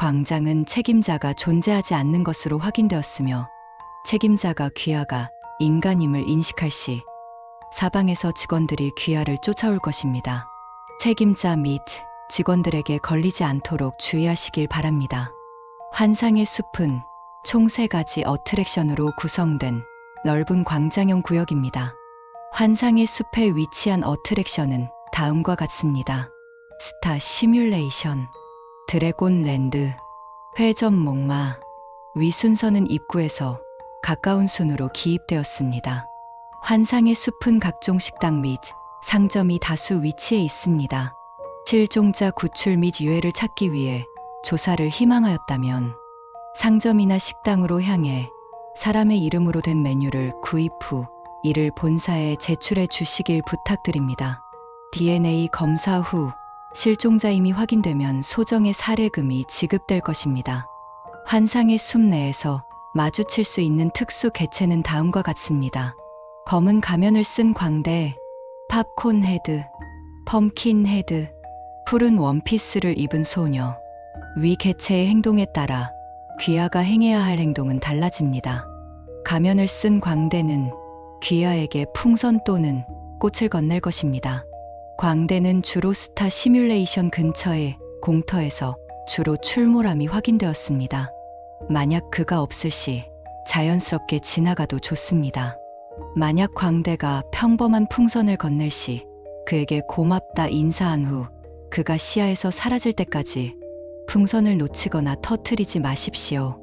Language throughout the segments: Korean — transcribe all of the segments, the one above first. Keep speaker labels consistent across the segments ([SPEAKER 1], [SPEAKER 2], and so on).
[SPEAKER 1] 광장은 책임자가 존재하지 않는 것으로 확인되었으며 책임자가 귀하가 인간임을 인식할 시 사방에서 직원들이 귀하를 쫓아올 것입니다. 책임자 및 직원들에게 걸리지 않도록 주의하시길 바랍니다. 환상의 숲은 총 3가지 어트랙션으로 구성된 넓은 광장형 구역입니다. 환상의 숲에 위치한 어트랙션은 다음과 같습니다. 스타 시뮬레이션, 드래곤 랜드, 회전 목마. 위 순서는 입구에서 가까운 순으로 기입되었습니다. 환상의 숲은 각종 식당 및 상점이 다수 위치해 있습니다. 실종자 구출 및 유해를 찾기 위해 조사를 희망하였다면 상점이나 식당으로 향해 사람의 이름으로 된 메뉴를 구입 후 이를 본사에 제출해 주시길 부탁드립니다. DNA 검사 후 실종자임이 확인되면 소정의 살해금이 지급될 것입니다. 환상의 숲 내에서 마주칠 수 있는 특수 개체는 다음과 같습니다. 검은 가면을 쓴 광대, 팝콘 헤드, 펌킨 헤드, 푸른 원피스를 입은 소녀. 위 개체의 행동에 따라 귀하가 행해야 할 행동은 달라집니다. 가면을 쓴 광대는 귀하에게 풍선 또는 꽃을 건넬 것입니다. 광대는 주로 스타 시뮬레이션 근처의 공터에서 주로 출몰함이 확인되었습니다. 만약 그가 없을 시 자연스럽게 지나가도 좋습니다. 만약 광대가 평범한 풍선을 건넬 시 그에게 고맙다 인사한 후 그가 시야에서 사라질 때까지 풍선을 놓치거나 터뜨리지 마십시오.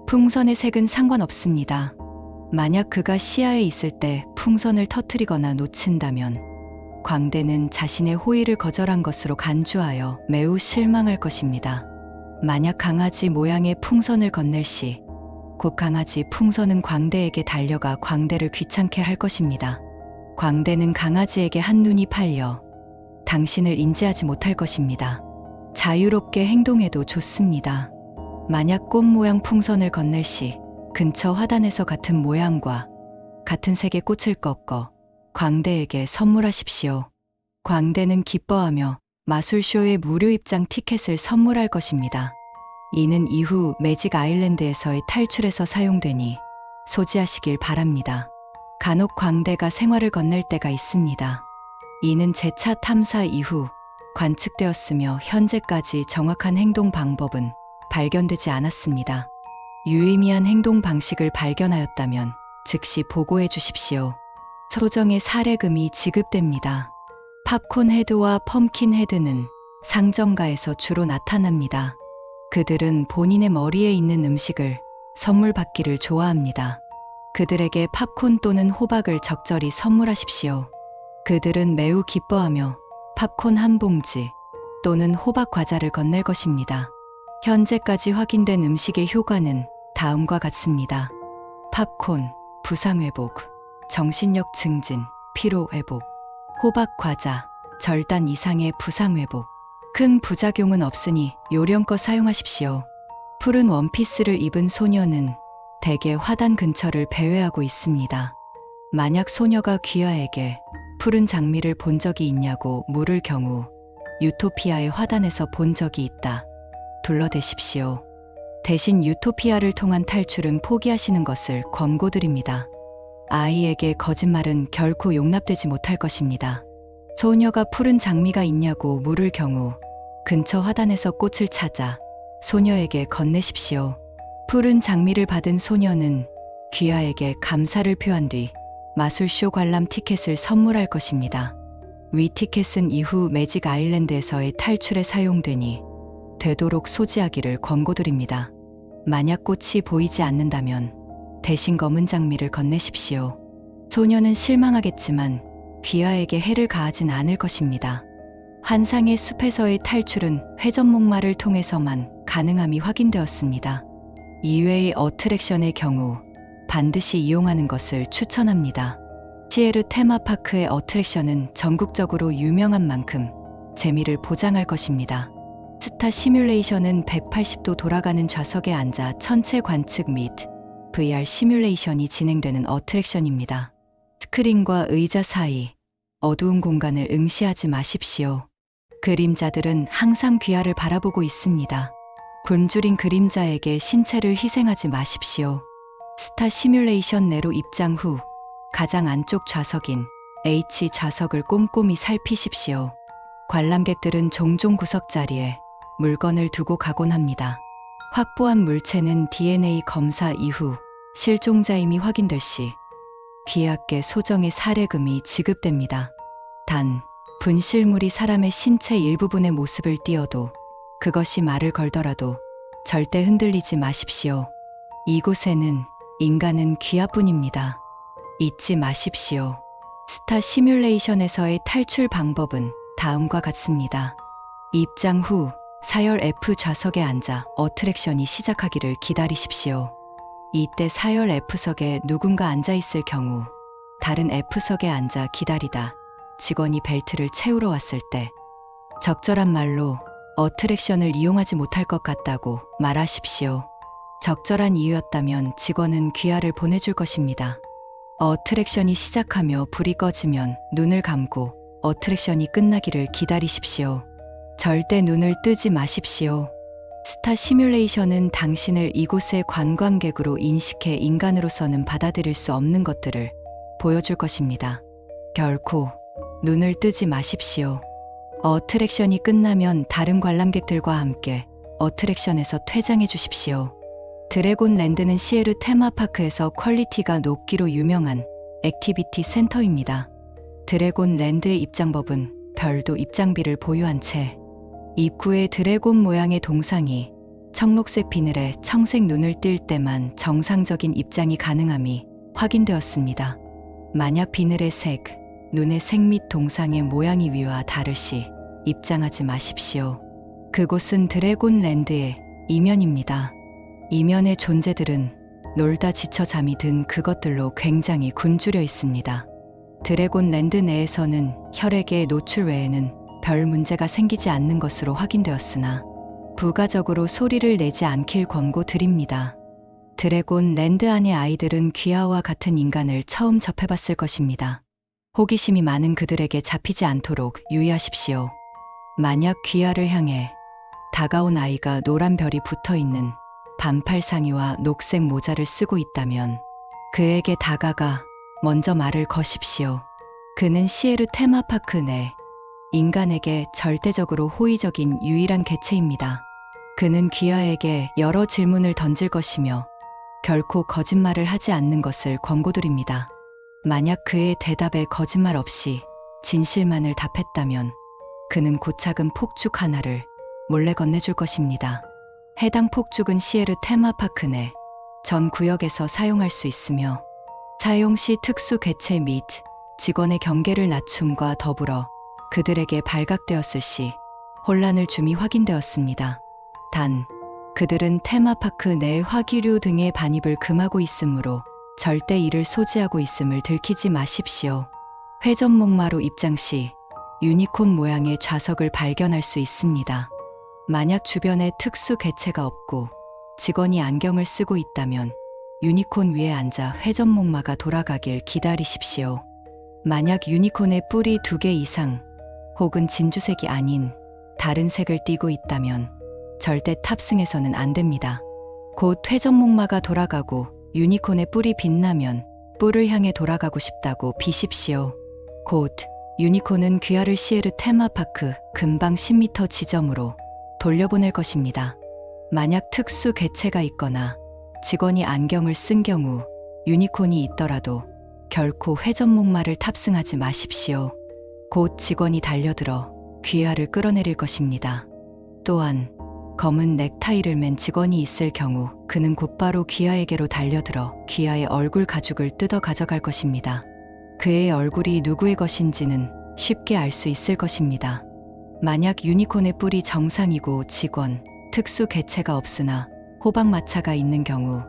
[SPEAKER 1] 풍선의 색은 상관없습니다. 만약 그가 시야에 있을 때 풍선을 터뜨리거나 놓친다면 광대는 자신의 호의를 거절한 것으로 간주하여 매우 실망할 것입니다. 만약 강아지 모양의 풍선을 건넬 시 곧 강아지 풍선은 광대에게 달려가 광대를 귀찮게 할 것입니다. 광대는 강아지에게 한눈이 팔려 당신을 인지하지 못할 것입니다. 자유롭게 행동해도 좋습니다. 만약 꽃 모양 풍선을 건넬 시 근처 화단에서 같은 모양과 같은 색의 꽃을 꺾어 광대에게 선물하십시오. 광대는 기뻐하며 마술쇼의 무료 입장 티켓을 선물할 것입니다. 이는 이후 매직 아일랜드에서의 탈출에서 사용되니 소지하시길 바랍니다. 간혹 광대가 생활을 건넬 때가 있습니다. 이는 재차 탐사 이후 관측되었으며 현재까지 정확한 행동 방법은 발견되지 않았습니다. 유의미한 행동 방식을 발견하였다면 즉시 보고해 주십시오. 소정의 살해금이 지급됩니다. 팝콘 헤드와 펌킨 헤드는 상점가에서 주로 나타납니다. 그들은 본인의 머리에 있는 음식을 선물 받기를 좋아합니다. 그들에게 팝콘 또는 호박을 적절히 선물하십시오. 그들은 매우 기뻐하며 팝콘 한 봉지 또는 호박 과자를 건넬 것입니다. 현재까지 확인된 음식의 효과는 다음과 같습니다. 팝콘, 부상회복, 정신력 증진, 피로회복. 호박 과자, 절단 이상의 부상회복. 큰 부작용은 없으니 요령껏 사용하십시오. 푸른 원피스를 입은 소녀는 대개 화단 근처를 배회하고 있습니다. 만약 소녀가 귀하에게 푸른 장미를 본 적이 있냐고 물을 경우 유토피아의 화단에서 본 적이 있다. 둘러대십시오. 대신 유토피아를 통한 탈출은 포기하시는 것을 권고드립니다. 아이에게 거짓말은 결코 용납되지 못할 것입니다. 소녀가 푸른 장미가 있냐고 물을 경우 근처 화단에서 꽃을 찾아 소녀에게 건네십시오. 푸른 장미를 받은 소녀는 귀하에게 감사를 표한 뒤 마술쇼 관람 티켓을 선물할 것입니다. 위 티켓은 이후 매직 아일랜드에서의 탈출에 사용되니 되도록 소지하기를 권고드립니다. 만약 꽃이 보이지 않는다면 대신 검은 장미를 건네십시오. 소녀는 실망하겠지만 귀하에게 해를 가하진 않을 것입니다. 환상의 숲에서의 탈출은 회전목마를 통해서만 가능함이 확인되었습니다. 이외의 어트랙션의 경우 반드시 이용하는 것을 추천합니다. 시에르 테마파크의 어트랙션은 전국적으로 유명한 만큼 재미를 보장할 것입니다. 스타 시뮬레이션은 180도 돌아가는 좌석에 앉아 천체 관측 및 VR 시뮬레이션이 진행되는 어트랙션입니다. 스크린과 의자 사이 어두운 공간을 응시하지 마십시오. 그림자들은 항상 귀하를 바라보고 있습니다. 굶주린 그림자에게 신체를 희생하지 마십시오. 스타 시뮬레이션 내로 입장 후 가장 안쪽 좌석인 H 좌석을 꼼꼼히 살피십시오. 관람객들은 종종 구석 자리에 물건을 두고 가곤 합니다. 확보한 물체는 DNA 검사 이후 실종자임이 확인될 시 귀하께 소정의 사례금이 지급됩니다. 단, 분실물이 사람의 신체 일부분의 모습을 띄어도 그것이 말을 걸더라도 절대 흔들리지 마십시오. 이곳에는 인간은 귀하뿐입니다. 잊지 마십시오. 스타 시뮬레이션에서의 탈출 방법은 다음과 같습니다. 입장 후 사열 F 좌석에 앉아 어트랙션이 시작하기를 기다리십시오. 이때 사열 F석에 누군가 앉아 있을 경우 다른 F석에 앉아 기다리다 직원이 벨트를 채우러 왔을 때 적절한 말로 어트랙션을 이용하지 못할 것 같다고 말하십시오. 적절한 이유였다면 직원은 귀하를 보내줄 것입니다. 어트랙션이 시작하며 불이 꺼지면 눈을 감고 어트랙션이 끝나기를 기다리십시오. 절대 눈을 뜨지 마십시오. 스타 시뮬레이션은 당신을 이곳의 관광객으로 인식해 인간으로서는 받아들일 수 없는 것들을 보여줄 것입니다. 결코 눈을 뜨지 마십시오. 어트랙션이 끝나면 다른 관람객들과 함께 어트랙션에서 퇴장해 주십시오. 드래곤 랜드는 시에르 테마파크에서 퀄리티가 높기로 유명한 액티비티 센터입니다. 드래곤 랜드의 입장법은 별도 입장비를 보유한 채 입구에 드래곤 모양의 동상이 청록색 비늘에 청색 눈을 뜰 때만 정상적인 입장이 가능함이 확인되었습니다. 만약 비늘의 색, 눈의 색 및 동상의 모양이 위와 다를 시 입장하지 마십시오. 그곳은 드래곤 랜드의 이면입니다. 이면의 존재들은 놀다 지쳐 잠이 든 그것들로 굉장히 굶주려 있습니다. 드래곤 랜드 내에서는 혈액의 노출 외에는 별 문제가 생기지 않는 것으로 확인되었으나 부가적으로 소리를 내지 않길 권고드립니다. 드래곤 랜드 안의 아이들은 귀하와 같은 인간을 처음 접해봤을 것입니다. 호기심이 많은 그들에게 잡히지 않도록 유의하십시오. 만약 귀하를 향해 다가온 아이가 노란 별이 붙어있는 반팔 상의와 녹색 모자를 쓰고 있다면 그에게 다가가 먼저 말을 거십시오. 그는 시에르 테마파크 내 인간에게 절대적으로 호의적인 유일한 개체입니다. 그는 귀하에게 여러 질문을 던질 것이며 결코 거짓말을 하지 않는 것을 권고드립니다. 만약 그의 대답에 거짓말 없이 진실만을 답했다면 그는 고착은 폭죽 하나를 몰래 건네줄 것입니다. 해당 폭죽은 시에르 테마파크 내 전 구역에서 사용할 수 있으며 사용 시 특수 개체 및 직원의 경계를 낮춤과 더불어 그들에게 발각되었을 시 혼란을 줌이 확인되었습니다. 단, 그들은 테마파크 내 화기류 등의 반입을 금하고 있으므로 절대 이를 소지하고 있음을 들키지 마십시오. 회전목마로 입장 시 유니콘 모양의 좌석을 발견할 수 있습니다. 만약 주변에 특수 개체가 없고 직원이 안경을 쓰고 있다면 유니콘 위에 앉아 회전목마가 돌아가길 기다리십시오. 만약 유니콘의 뿔이 2개 이상 혹은 진주색이 아닌 다른 색을 띠고 있다면 절대 탑승해서는 안 됩니다. 곧 회전목마가 돌아가고 유니콘의 뿔이 빛나면 뿔을 향해 돌아가고 싶다고 비십시오. 곧 유니콘은 귀하를 시에르 테마파크 근방 10m 지점으로 돌려보낼 것입니다. 만약 특수 개체가 있거나 직원이 안경을 쓴 경우 유니콘이 있더라도 결코 회전목마를 탑승하지 마십시오. 곧 직원이 달려들어 귀하를 끌어내릴 것입니다. 또한 검은 넥타이를 맨 직원이 있을 경우 그는 곧바로 귀하에게로 달려들어 귀하의 얼굴 가죽을 뜯어 가져갈 것입니다. 그의 얼굴이 누구의 것인지는 쉽게 알 수 있을 것입니다. 만약 유니콘의 뿔이 정상이고 직원, 특수 개체가 없으나 호박마차가 있는 경우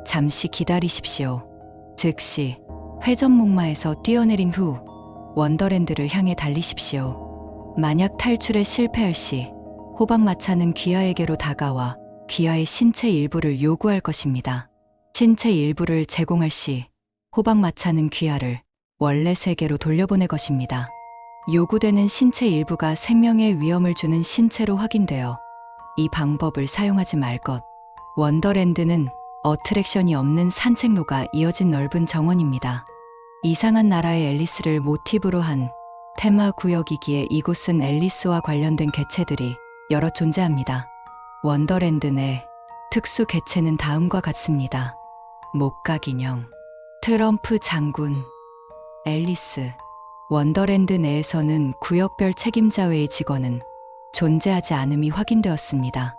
[SPEAKER 1] 잠시 기다리십시오. 즉시 회전목마에서 뛰어내린 후 원더랜드를 향해 달리십시오. 만약 탈출에 실패할 시 호박마차는 귀하에게로 다가와 귀하의 신체 일부를 요구할 것입니다. 신체 일부를 제공할 시 호박마차는 귀하를 원래 세계로 돌려보낼 것입니다. 요구되는 신체 일부가 생명에 위험을 주는 신체로 확인되어 이 방법을 사용하지 말 것. 원더랜드는 어트랙션이 없는 산책로가 이어진 넓은 정원입니다. 이상한 나라의 앨리스를 모티브로 한 테마 구역이기에 이곳은 앨리스와 관련된 개체들이 여러 존재합니다. 원더랜드 내 특수 개체는 다음과 같습니다. 목각 인형, 트럼프 장군, 앨리스. 원더랜드 내에서는 구역별 책임자 외의 직원은 존재하지 않음이 확인되었습니다.